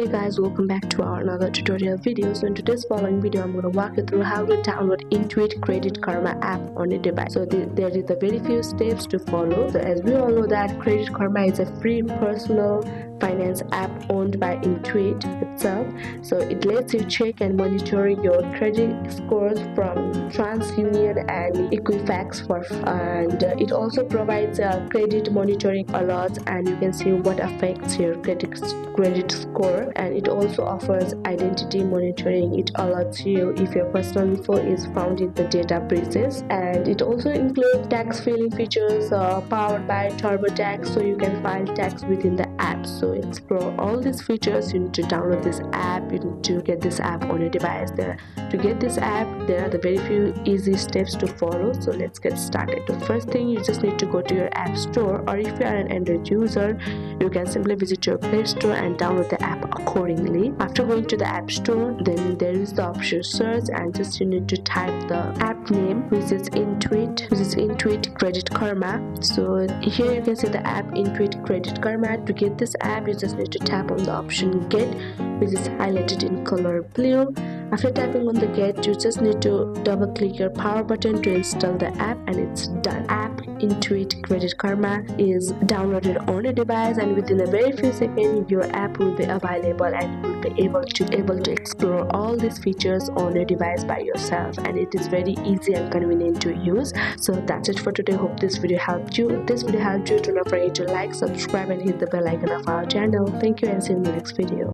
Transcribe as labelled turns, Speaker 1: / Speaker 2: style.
Speaker 1: Hey guys, welcome back to our another tutorial video. So in today's following video, I'm going to walk you through how to download Intuit Credit Karma app on your device. So there is a very few steps to follow. So as we all know that Credit Karma is a free personal finance app owned by Intuit itself. So it lets you check and monitor your credit scores from TransUnion and Equifax and it also provides credit monitoring alerts, and you can see what affects your credit score, and it also offers identity monitoring. It alerts you if your personal info is found in the data breaches, and it also includes tax filing features powered by TurboTax, so you can file tax within the app. So explore all these features. You need to download this app. You need to get this app on your device. To get this app, there are the very few easy steps to follow. So let's get started. The first thing, you just need to go to your app store, or if you are an Android user, you can simply visit your Play Store and download the app accordingly. After going to the app store, then there is the option search, and just you need to type the app name, which is Intuit Credit Karma. So here you can see the app Intuit Credit Karma. To get this app, you just need to tap on the option Get, which is highlighted in color blue. After tapping on the Get, you just need to double click your power button to install the app, and it's done. App Intuit Credit Karma is downloaded on your device, and within a very few seconds your app will be available, and you will be able to explore all these features on your device by yourself, and it is very easy and convenient to use. So that's it for today. Hope this video helped you. If this video helped you, do not forget to like, subscribe and hit the bell icon of our channel. Thank you, and see you in the next video.